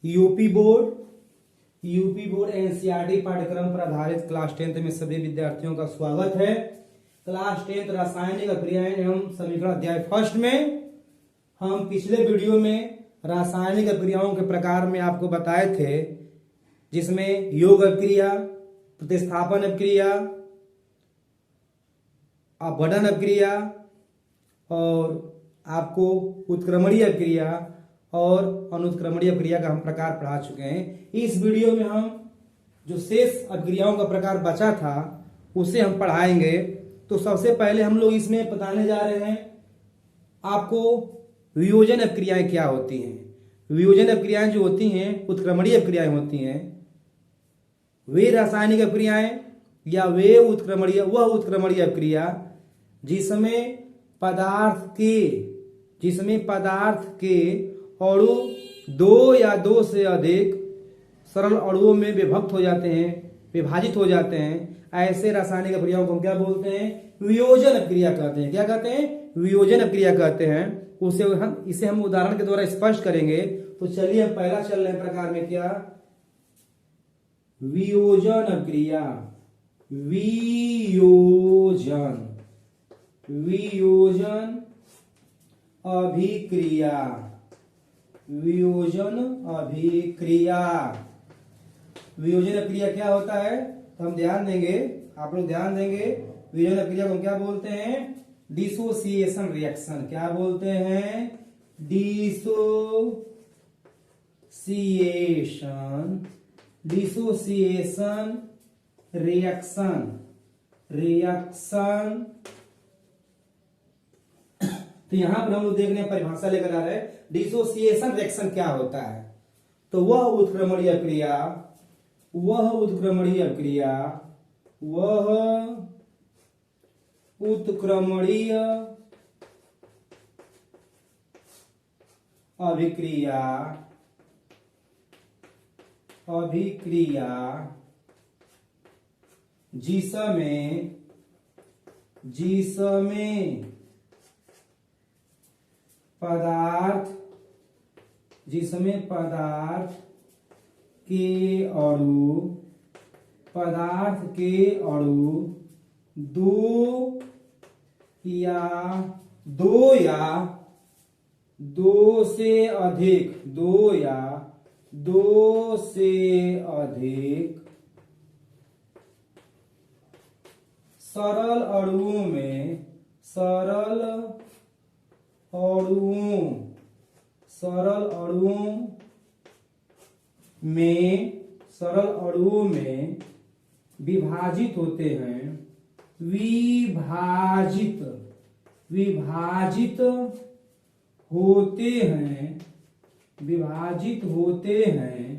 UP board NCERT पाठ्यक्रम पर आधारित क्लास 10th में सभी विद्यार्थियों का स्वागत है। क्लास 10th रासायनिक अभिक्रियाएं एवं समीकरण अध्याय फर्स्ट में हम पिछले वीडियो में रासायनिक अभिक्रियाओं के प्रकार में आपको बताए थे, जिसमें योग अभिक्रिया, प्रतिस्थापन अभिक्रिया, अपघटन अभिक्रिया और आपको उत्क्रमणीय अभिक्रिया और अनुत्क्रमणीय अभिक्रिया का हम प्रकार पढ़ा चुके हैं। इस वीडियो में हम जो शेष अभिक्रियाओं का प्रकार बचा था उसे हम पढ़ाएंगे। तो सबसे पहले हम लोग इसमें बताने जा रहे हैं आपको वियोजन अभिक्रियाएं क्या होती हैं। वियोजन अभिक्रियाएं जो होती हैं, उत्क्रमणीय अभिक्रियाएं होती हैं, वे रासायनिक अभिक्रियाएं या वह उत्क्रमणीय अभिक्रिया जिसमें पदार्थ के अणु दो या दो से अधिक सरल अणुओं में विभाजित हो जाते हैं, ऐसे रासायनिक अभिक्रियाओं को हम क्या बोलते हैं? वियोजन अभिक्रिया कहते हैं। क्या कहते हैं? वियोजन अभिक्रिया कहते हैं। इसे हम उदाहरण के द्वारा स्पष्ट करेंगे। तो चलिए हम पहला चल रहे हैं प्रकार में, क्या? वियोजन अभिक्रिया। वियोजन अभिक्रिया। वियोजन अभिक्रिया क्या होता है? तो हम आप लोग ध्यान देंगे। वियोजन अभिक्रिया को हम क्या बोलते हैं? Dissociation reaction. क्या बोलते हैं? Dissociation reaction. तो यहां पर हम लोग देखने परिभाषा लेकर आ रहे हैं। डिसोसिएशन रिएक्शन क्या होता है? तो वह उत्क्रमणीय अभिक्रिया जिसमें पदार्थ के अणु दो से अधिक सरल अणुओं में विभाजित होते हैं।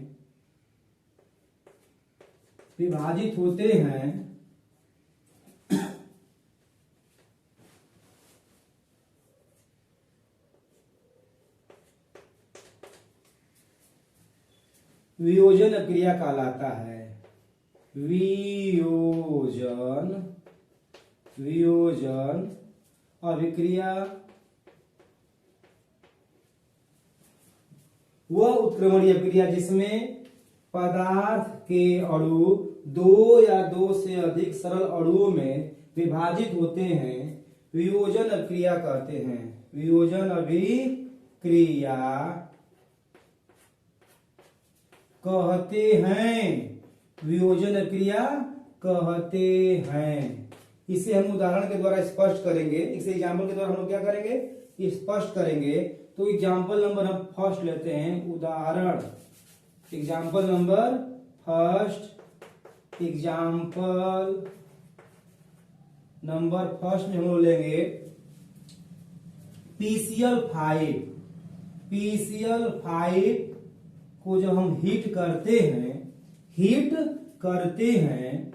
विभाजित होते हैं वियोजन अभिक्रिया कहलाता है। वियोजन अभिक्रिया वह उत्क्रमणीय अभिक्रिया जिसमें पदार्थ के अणु दो या दो से अधिक सरल अणुओं में विभाजित होते हैं, वियोजन अभिक्रिया कहते हैं। वियोजन अभिक्रिया कहते हैं। इसे हम उदाहरण के द्वारा स्पष्ट करेंगे। इसे एग्जाम्पल के द्वारा हम लोग क्या करेंगे? स्पष्ट करेंगे। तो एग्जाम्पल नंबर हम फर्स्ट लेते हैं। उदाहरण एग्जाम्पल नंबर फर्स्ट में हम लोग लेंगे PCl5 को जब हम हीट करते हैं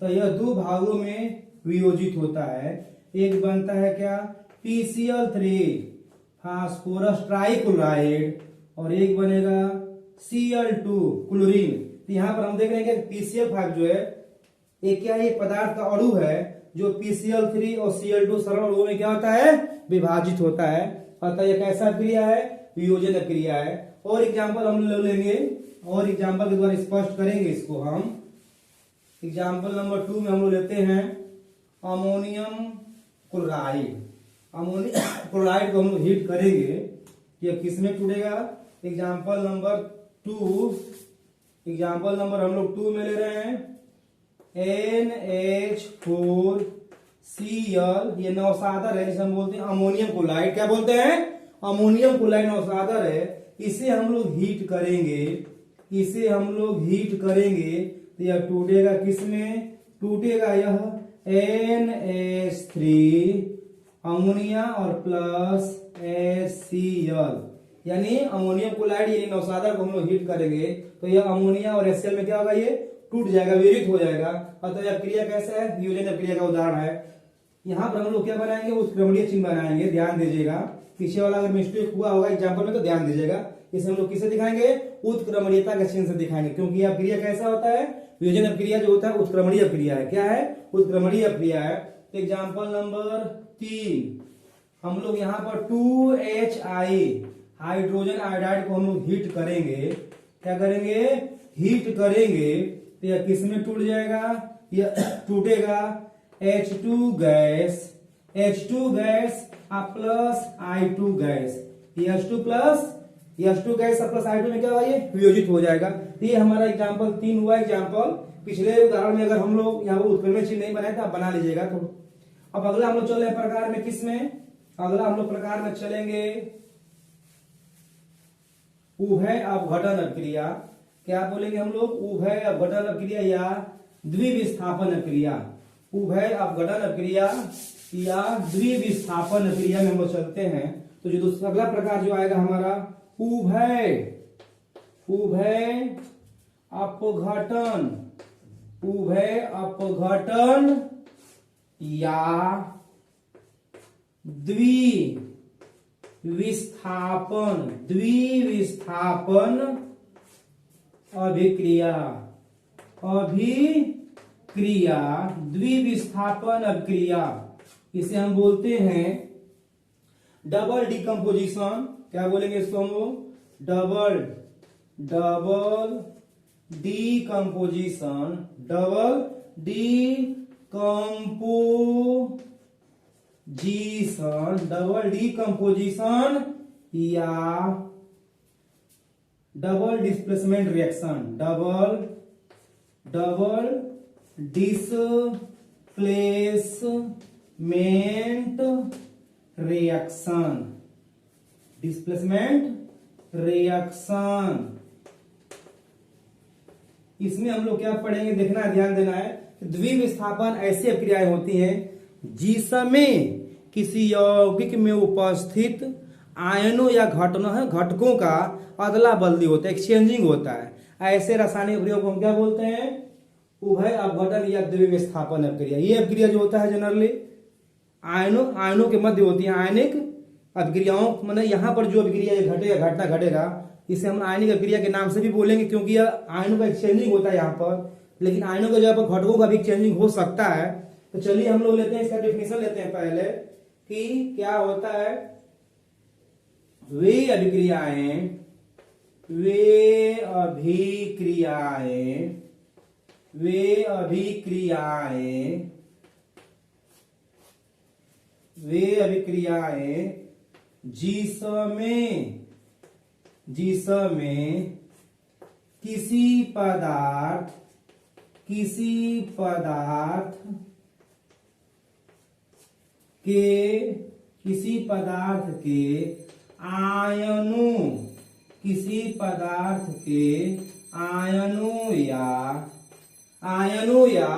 तो यह दो भागों में वियोजित होता है। एक बनता है क्या? PCl3 फास्फोरस ट्राइक्लोराइड और एक बनेगा Cl2 क्लोरीन। तो यहाँ पर हम देख रहे हैं कि PCl5 जो है ये पदार्थ का अणु है जो PCl3 और Cl2 सरल अणुओं में क्या होता है? विभाजित होता है। अतः यह कैसा क्रिया है? वियोजन क्रिया है। और एग्जाम्पल हम ले लेंगे और एग्जाम्पल के द्वारा स्पष्ट करेंगे इसको हम। एग्जाम्पल नंबर 2 में हम लोग लेते हैं अमोनियम क्लोराइड। अमोनियम क्लोराइड को हम लोग हीट करेंगे, ये किस में टूटेगा? एग्जाम्पल नंबर 2, एग्जाम्पल नंबर हम लोग 2 में ले रहे हैं NH4Cl, ये नौसादर है जिसे हम बोलते हैं अमोनियम क्लोराइड। क्या बोलते हैं? अमोनियम क्लोराइड नौसादर है। इसे हम लोग हीट करेंगे, इसे हम लोग हीट करेंगे तो यह टूटेगा किसमें? टूटेगा यह NH3 अमोनिया और प्लस HCl, यानी अमोनियम क्लोराइड यानी नौसादर को हम लोग हीट करेंगे तो यह अमोनिया और HCl में क्या होगा? ये टूट जाएगा, वियोजित हो जाएगा। अतः यह क्रिया कैसा है? वियोजन क्रिया का उदाहरण है। यहाँ पर हम लोग क्या बनाएंगे? उत्क्रमणीय चिन्ह बनाएंगे। ध्यान दीजिएगा, पीछे वाला अगर मिस्टेक हुआ होगा एग्जाम्पल में तो ध्यान दीजिएगा। इसे हम लोग किसे दिखाएंगे? उत्क्रमणीयता के चिन्ह से दिखाएंगे, क्योंकि यह क्रिया कैसा होता है? वियोजन क्रिया जो होता है उत्क्रमणीय क्रिया है। क्या है? उत्क्रमणीय क्रिया है। तो एग्जाम्पल नंबर 3 हम लोग यहाँ पर 2HI हाइड्रोजन आयोडाइड को हम लोग हीट करेंगे। क्या करेंगे? हीट करेंगे तो यह किस में टूट जाएगा? यह टूटेगा H2 gas, H2 gas plus I2 gas, H2 gas plus I2 में क्या होगा? ये वियोजित हो जाएगा। तो ये हमारा एग्जाम्पल 3 हुआ। एग्जाम्पल पिछले उदाहरण में अगर हम लोग यहाँ पर उत्क्रमणीय चिन्ह नहीं बनाए तो आप बना लीजिएगा। तो अब अगला हम लोग चल रहे हैं प्रकार में, किस में? अगला हम लोग प्रकार में चलेंगे उभय अपघटन अभिक्रिया। क्या बोलेंगे हम लोग? उभय अपघटन अभिक्रिया या द्विविस्थापन अभिक्रिया। उभय अपघटन अभिक्रिया या द्विविस्थापन अभिक्रिया में हम लोग चलते हैं। तो जो अगला प्रकार जो आएगा हमारा उभय अपघटन, उभय अपघटन या द्विविस्थापन अभिक्रिया। द्विविस्थापन अभिक्रिया इसे हम बोलते हैं डबल डिकम्पोजिशन। क्या बोलेंगे इसको हम लोग? डबल डिकम्पोजिशन, डबल डिकम्पोजिशन या double displacement reaction, double displacement reaction. इसमें हम लोग क्या पढ़ेंगे? देखना, ध्यान देना है। द्विविस्थापन ऐसी अभिक्रियाएं होती हैं जिसमें किसी यौगिक में उपस्थित आयनों या घटकों का अदला बदली होता है, एक्सचेंजिंग होता है। ऐसे रासायनिक अभिक्रिया को हम क्या बोलते हैं? उभय अपघटन या द्विविस्थापन अभिक्रिया। ये अभिक्रिया जो होता है जनरली आयनों के मध्य होती है। आयनिक अभिक्रियाओं मतलब यहाँ पर जो अभिक्रिया घटना घटेगा इसे हम आयनिक अभिक्रिया के नाम से भी बोलेंगे, क्योंकि यह आयनों का एक्सचेंजिंग होता है यहाँ पर। लेकिन आयनों के जगह पर घटकों का भी एक्सचेंजिंग हो सकता है। तो चलिए हम लोग लेते हैं, इसका डेफिनेशन लेते हैं पहले कि क्या होता है। वे अभिक्रियाएं जिसमें किसी पदार्थ के आयनों या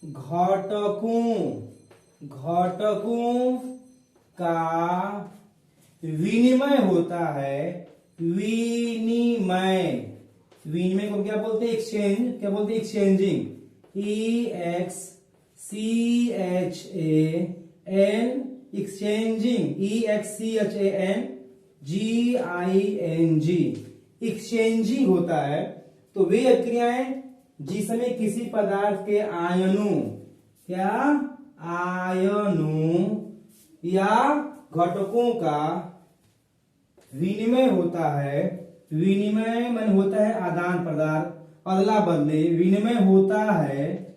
घटकों का विनिमय होता है। विनिमय को क्या बोलते हैं? एक्सचेंज। क्या बोलते हैं? Exchanging. EXCHAN exchanging, EXCHANGING exchanging होता है। तो वे अभिक्रियाएं जिसमें किसी पदार्थ के आयनों या घटकों का विनिमय होता है, विनिमय मन होता है आदान प्रदान, अदला बदले, विनिमय होता है,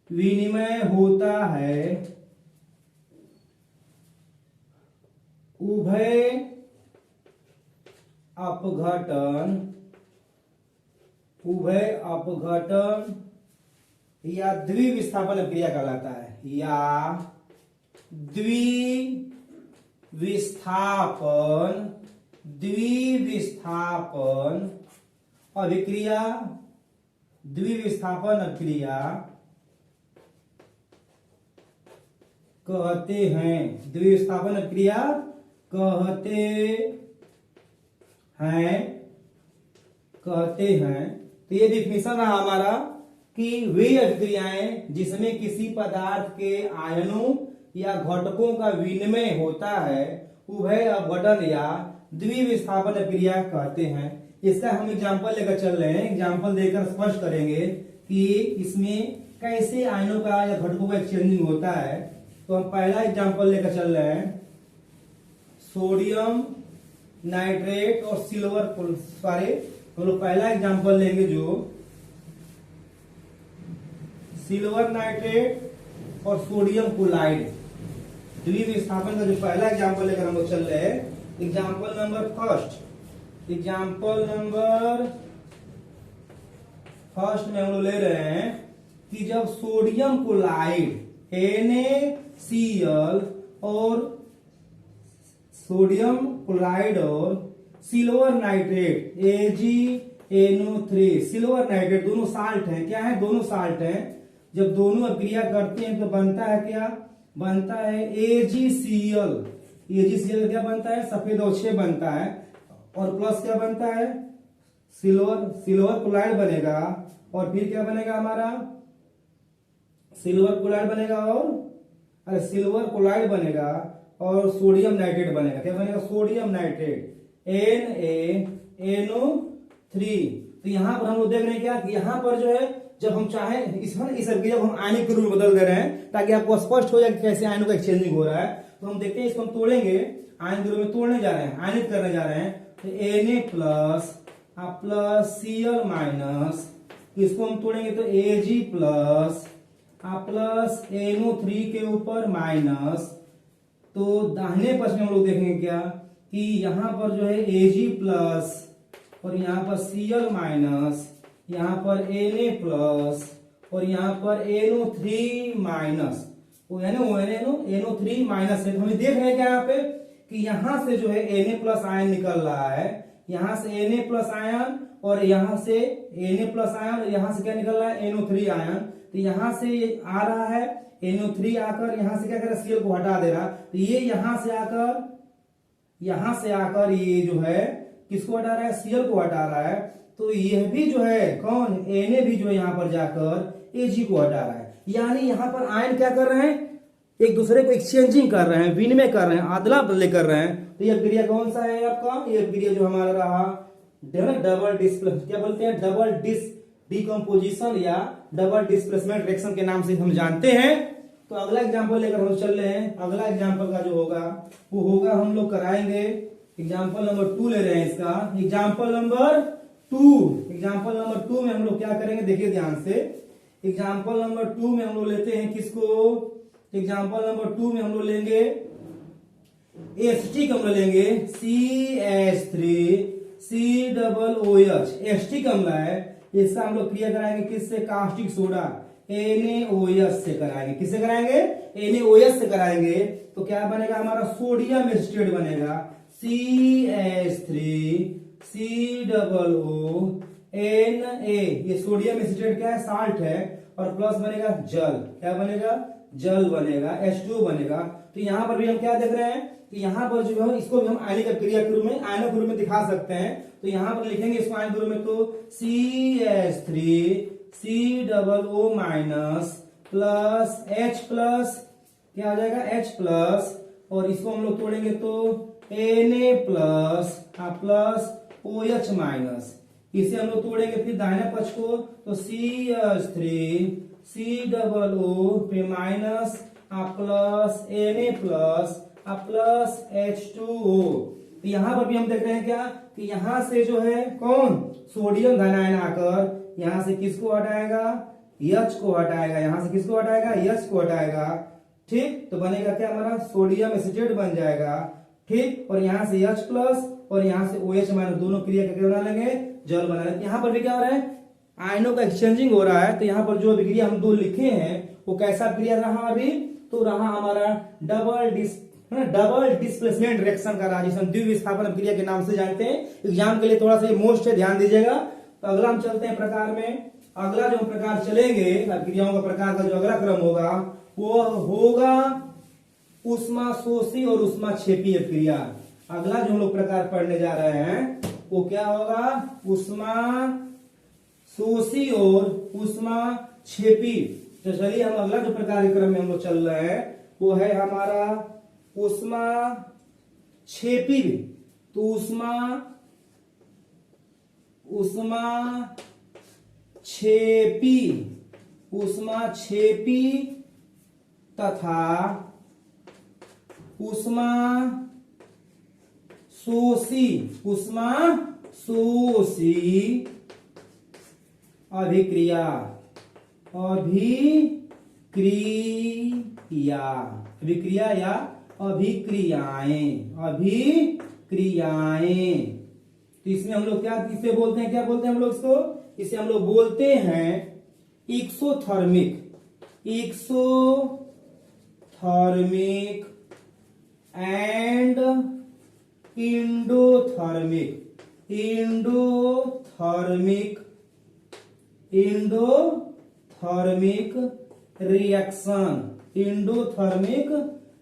विनिमय होता है उभय अपघटन, उभय अपघटन या द्विविस्थापन क्रिया कहलाता है, या द्विविस्थापन, द्विविस्थापन अभिक्रिया, द्विविस्थापन अभिक्रिया कहते हैं, द्विविस्थापन अभिक्रिया कहते हैं, कहते हैं। तो ये डिफिनेशन है हमारा कि वे अभिक्रियाएं जिसमें किसी पदार्थ के आयनों या घटकों का विनिमय होता है उभय अपघटन या द्विविस्थापन अभिक्रिया कहते हैं। इसका हम एग्जांपल लेकर चल रहे हैं, एग्जांपल देकर स्पष्ट करेंगे कि इसमें कैसे आयनों का या घटकों का एक्सचेंजिंग होता है। तो हम पहला एग्जांपल लेकर चल रहे हैं, सोडियम नाइट्रेट और सिल्वर, सॉरी हम लोग पहला एग्जांपल लेंगे जो सिल्वर नाइट्रेट और सोडियम क्लोराइड द्विविस्थापन का जो पहला एग्जांपल लेकर हम लोग चल रहे हैं। Example number first, example number first में हम लोग ले रहे हैं कि जब सोडियम क्लोराइड NaCl और सोडियम क्लोराइड और silver nitrate AgNO3, silver nitrate दोनों साल्ट हैं, क्या है, दोनों साल्ट हैं। जब दोनों अभिक्रिया करते हैं तो बनता है क्या, बनता है AgCl, AgCl क्या बनता है, सफेद अवक्षय बनता है, और प्लस क्या बनता है, सिल्वर क्लोराइड बनेगा, और फिर क्या बनेगा हमारा, सिल्वर क्लोराइड बनेगा, और सिल्वर क्लोराइड बनेगा और सोडियम नाइट्रेट बनेगा, क्या बनेगा, सोडियम नाइट्रेट NaNO3। तो यहां पर हम लोग देख रहे हैं क्या कि यहां पर जो है जब हम चाहे इस अभिक्रिया को हम आयनिक के रूप में बदल दे रहे हैं ताकि आपको स्पष्ट हो जाए कि कैसे आयनों का एक्सचेंजिंग हो रहा है। तो हम देखते हैं, इसको हम तोड़ेंगे, आयन के रूप में तोड़ने जा रहे हैं, आयनिक करने जा रहे हैं। तो Na प्लस Cl माइनस, इसको हम तोड़ेंगे तो Ag प्लस NO3 के ऊपर माइनस। तो दाहिने पक्ष में हम लोग देखेंगे क्या कि यहां पर जो है Ag प्लस और यहां पर Cl माइनस, यहां पर Na प्लस और यहां पर NO3 माइनस, NO3 माइनस है। तो हमें देख रहे हैं क्या यहाँ पे कि यहां से जो है Na प्लस आयन निकल रहा है, यहां से Na प्लस आयन और यहां से Na प्लस आयन और यहां से क्या निकल रहा है, NO3 आयन। तो यहां से आ रहा है NO3 आकर यहां से क्या कर रहा है, Cl को हटा दे रहा। तो ये यहां से आकर ये जो है किसको हटा रहा है, Cl को हटा रहा है। तो यह भी जो है कौन, Na भी जो है यहां पर जाकर Ag को हटा रहा है। यानी यहां पर आयन क्या कर रहे हैं, एक दूसरे को एक्सचेंजिंग कर रहे हैं, विनिमय कर रहे हैं, अदला बदली कर रहे हैं। तो यह क्रिया कौन सा है आपका, यह क्रिया जो हमारा रहा डबल डिस्प्लेसमेंट, क्या बोलते हैं, डबल डिकम्पोजिशन या डबल डिस्प्लेसमेंट रिएक्शन के नाम से हम जानते हैं। तो अगला एग्जांपल लेकर हम चल रहे हैं। अगला एग्जांपल का जो होगा वो होगा, हम लोग कराएंगे एग्जांपल नंबर 2 ले रहे हैं इसका। एग्जांपल नंबर 2 में हम लोग क्या करेंगे, देखिए ध्यान से। एग्जांपल नंबर 2 में हम लोग लेते हैं किसको, एग्जांपल नंबर 2 में हम लोग लेंगे एस्टिक अम्ल लेंगे, CH3COOH एस्टिक अम्ल है। इसका हम लोग क्रिया कराएंगे किससे, कास्टिक सोडा NaOH से कराएंगे, किससे कराएंगे, NaOH से कराएंगे। तो क्या बनेगा हमारा, सोडियम एसिटेट बनेगा, CH3COONA, ये सोडियम एसिटेट क्या है, साल्ट है, और प्लस बनेगा जल, क्या बनेगा, जल बनेगा, H2O बनेगा। तो यहां पर भी हम क्या देख रहे हैं कि यहां पर जो है इसको भी हम आयनिक क्रिया के रूप में, आयनों के रूप में दिखा सकते हैं। तो यहां पर लिखेंगे इसको आयन के रूप में, तो CH3COO minus plus H plus, क्या आ जाएगा, H प्लस, और इसको हम लोग तोड़ेंगे तो Na प्लस OH माइनस, इसे हम लोग तोड़ेंगे फिर दाहिने पक्ष को, तो CH3COO पे minus plus Na plus H2O। तो यहाँ पर भी हम देख रहे हैं क्या कि यहाँ से जो है कौन सोडियम धनायन आकर यहाँ से किसको हटाएगा, H को हटाएगा, यहाँ से किसको हटाएगा, H को हटाएगा। ठीक, तो बनेगा क्या हमारा सोडियम एसीटेट बन जाएगा। ठीक, और यहाँ से H प्लस और यहाँ से OH माइनस दोनों क्रिया करके बना लेंगे, जल बना लेंगे। यहाँ पर भी क्या हो रहा है, आयनों का एक्सचेंजिंग हो रहा है। तो यहाँ पर जो अभिक्रिया हम दो लिखे हैं वो कैसा क्रिया रहा अभी, तो रहा हमारा डबल डिस्प्लेसमेंट रिएक्शन का रहा, जिसे हम द्विविस्थापन अभिक्रिया के नाम से जानते हैं। एग्जाम के लिए थोड़ा सा ये मोस्ट है, ध्यान दीजिएगा। तो अगला हम चलते हैं प्रकार में। अगला जो प्रकार चलेंगे अभिक्रियाओं का प्रकार का जो अगला क्रम होगा वो होगा उष्मा शोषी और उष्मा क्षेपी अभिक्रिया। अगला जो हम लोग प्रकार पढ़ने जा रहे हैं वो क्या होगा, उष्मा शोषी और उष्मा क्षेपी। तो चलिए हम अगला जो प्रकार के क्रम में हम लोग चल रहे हैं वो है हमारा उष्मा क्षेपी। तो उष्मा क्षेपी तथा उष्मा शोषी अभिक्रिया या अभिक्रियाएं। तो इसमें हम लोग किसे बोलते हैं, क्या बोलते हैं हम लोग इसको, इसे हम लोग बोलते हैं एक्सोथर्मिक एंड इंडोथर्मिक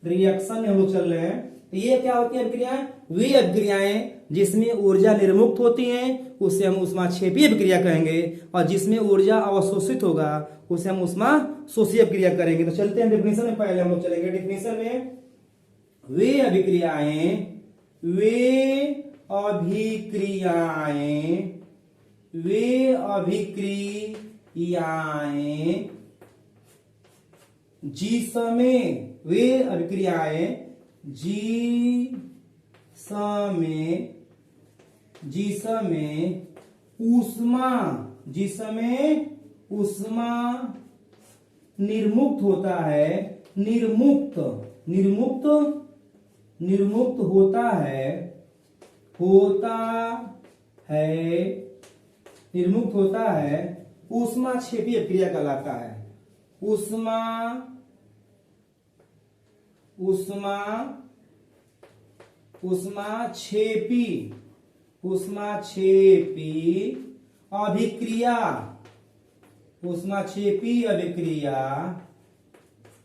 रिएक्शन में हम लोग चल रहे हैं। तो ये क्या होती है अभिक्रियाएं, वे अभिक्रियाएं जिसमें ऊर्जा निर्मुक्त होती हैं उसे हम उष्मा क्षेपी अभिक्रिया कहेंगे, और जिसमें ऊर्जा अवशोषित होगा उसे हम उष्मा शोषी अभिक्रिया करेंगे। तो चलते हैं डेफिनेशन में, पहले हम लोग चलेंगे डेफिनेशन में। वे अभिक्रियाएं जिसमें उष्मा निर्मुक्त होता है, निर्मुक्त होता है उष्मा क्षेपी अभिक्रिया कहलाता है।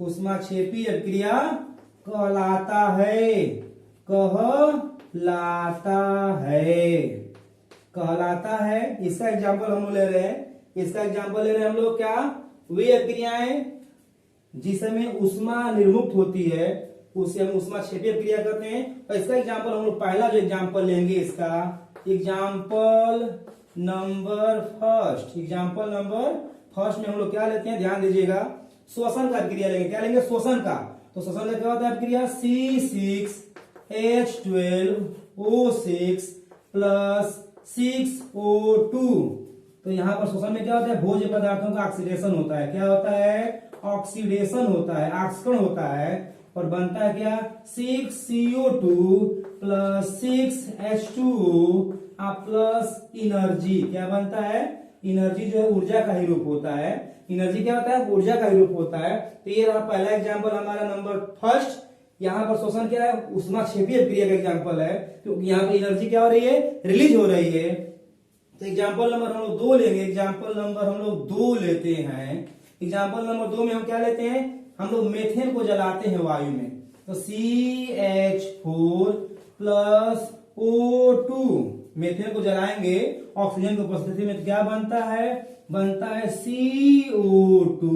उष्मा क्षेपी अभिक्रिया कहलाता है। इसका एग्जांपल हम लोग ले रहे हैं, हम लोग क्या, वे अभिक्रियाएं जिसमें उष्मा निर्मुक्त होती है उसे हम उष्मा क्षेपी अभिक्रिया करते हैं। और इसका एग्जांपल हम लोग पहला जो एग्जांपल लेंगे, इसका एग्जांपल नंबर फर्स्ट में हम लोग क्या लेते हैं, ध्यान दीजिएगा, श्वसन का अभिक्रिया लेंगे। क्या लेंगे, श्वसन का। तो श्वसन का क्या होता है अभिक्रिया, C6H12O6 प्लस 6O2। तो यहाँ पर श्वसन में क्या होता है, भोज्य पदार्थों का ऑक्सीडेशन होता है। क्या होता है, ऑक्सीडेशन होता है, ऑक्सीकरण होता है, और बनता है क्या, 6CO2 plus 6H2O plus energy. क्या बनता है, एनर्जी जो है ऊर्जा का ही रूप होता है। एनर्जी क्या होता है, ऊर्जा का ही रूप होता है। तो ये रहा पहला एग्जांपल हमारा नंबर फर्स्ट। यहाँ पर शोषण क्या है, उष्मा क्षेपी अभिक्रिया का एग्जांपल है, क्योंकि यहाँ पे एनर्जी क्या हो रही है, रिलीज हो रही है। तो एग्जांपल नंबर हम लोग 2 लेंगे। एग्जांपल नंबर हम लोग 2 लेते हैं। एग्जांपल नंबर 2 में हम क्या लेते हैं, हम लोग मेथेन को जलाते हैं वायु में। तो CH4 प्लस O2, मेथेन को जलाएंगे ऑक्सीजन की उपस्थिति में, तो क्या बनता है, CO2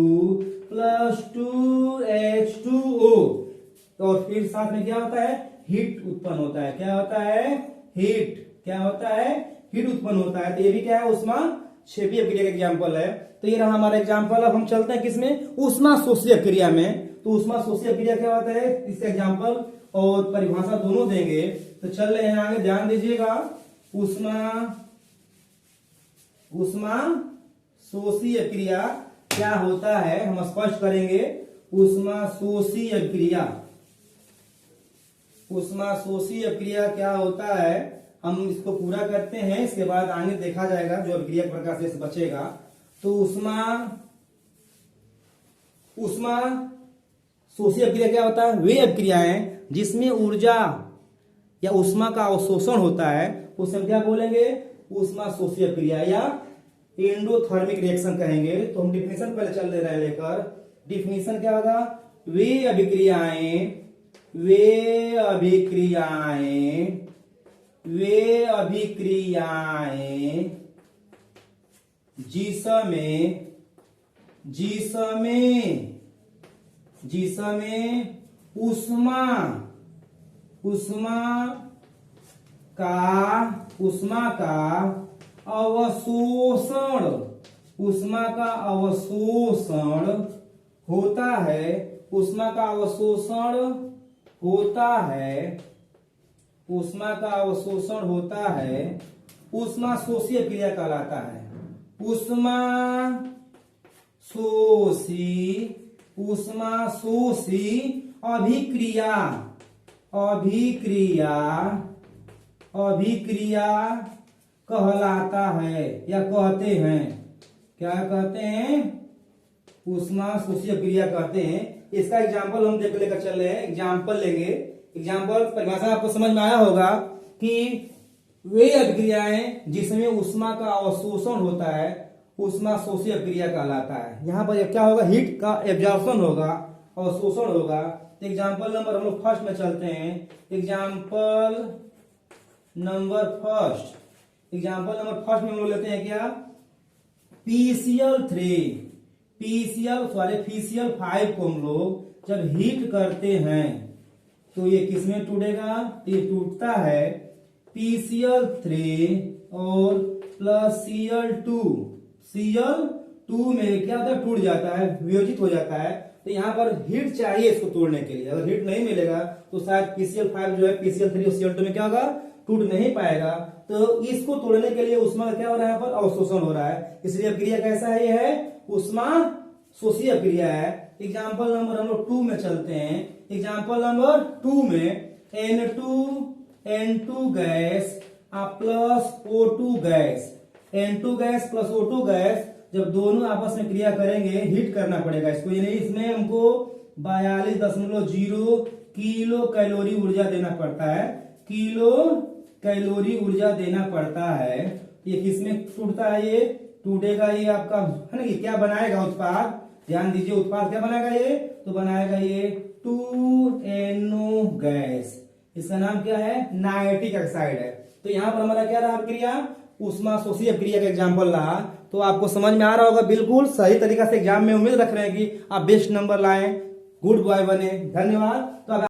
प्लस 2H2O। और फिर साथ में क्या होता है, हीट उत्पन्न होता है। क्या होता है, हीट उत्पन्न होता है। तो ये भी क्या है, उष्मा क्षेपी अभिक्रिया का एग्जांपल है। तो ये रहा हमारा एग्जांपल। अब हम चलते हैं किसमें, उष्मा शोषी अभिक्रिया में। तो उष्मा शोषी अभिक्रिया क्या होता है, इसका एग्जांपल और परिभाषा दोनों देंगे। तो चल रहे हैं आगे, ध्यान दीजिएगा। ऊष्मा शोषीय क्रिया क्या होता है हम स्पष्ट करेंगे। ऊष्मा शोषीय क्रिया क्या होता है हम इसको पूरा करते हैं, इसके बाद आगे देखा जाएगा जो अभिक्रिया प्रकार से बचेगा। तो ऊष्मा शोषीय अभिक्रिया क्या होता है, वे अभिक्रियाएं जिसमें ऊर्जा या ऊष्मा का अवशोषण होता है उसे हम क्या बोलेंगे, ऊष्मा शोषीय अभिक्रिया या एंडोथर्मिक रिएक्शन कहेंगे। तो हम डिफिनेशन पहले चल रहे हैं लेकर। डिफिनेशन क्या होगा, वे अभिक्रियाएं जिसमें ऊष्मा का अवशोषण होता है, ऊष्मा शोषीय क्रिया कहलाता है। ऊष्मा शोषी अभिक्रिया कहलाता है या कहते हैं। क्या कहते हैं, ऊष्मा शोषी अभिक्रिया कहते हैं। इसका एग्जाम्पल हम लेकर चल रहे हैं, एग्जाम्पल लेंगे। एग्जाम्पल परिभाषा आपको समझ में आया होगा कि वे अभिक्रियाएं जिसमें ऊष्मा का अवशोषण होता है ऊष्मा शोषी अभिक्रिया कहलाता है। यहाँ पर क्या होगा, हीट का एब्जॉर्प्शन होगा, अवशोषण होगा। एग्जाम्पल नंबर हम लोग फर्स्ट में चलते हैं। एग्जाम्पल नंबर फर्स्ट में हम लोग लेते हैं क्या, PCl5 को हम लोग जब हीट करते हैं तो ये किसमें टूटेगा, ये टूटता है PCl3 और प्लस Cl2 में क्या होता है, टूट जाता है, वियोजित हो जाता है। तो यहाँ पर हीट चाहिए इसको तोड़ने के लिए। अगर हीट नहीं मिलेगा तो शायद PCl5 जो है PCl3 और Cl2 में क्या होगा, टूट नहीं पाएगा। तो इसको तोड़ने के लिए ऊष्मा का क्या हो रहा है, यहाँ पर अवशोषण हो रहा है। इसलिए अभिक्रिया कैसा है, ये है ऊष्मा शोषी अभिक्रिया है। एग्जाम्पल नंबर हम लोग 2 में चलते हैं। एग्जाम्पल नंबर 2 में N2 gas plus O2 gas, N2 gas plus O2 gas जब दोनों आपस में क्रिया करेंगे, हीट करना पड़ेगा इसको, यानी इसमें हमको 42.0 किलो कैलोरी ऊर्जा देना पड़ता है। ये किसमें टूटता है, ये टूटेगा, ये आपका है ना, ये क्या बनाएगा, उत्पाद। ध्यान दीजिए, उत्पाद क्या बनाएगा, ये तो बनाएगा ये 2NO गैस। इसका नाम क्या है, नाइट्रिक ऑक्साइड है। तो यहाँ पर हमारा क्या रहा अभिक्रिया, ऊष्मा शोषी अभिक्रिया का एग्जाम्पल रहा। तो आपको समझ में आ रहा होगा, बिल्कुल सही तरीका से एग्जाम में उम्मीद रख रहे हैं कि आप बेस्ट नंबर लाएं, गुड बॉय बने। धन्यवाद। तो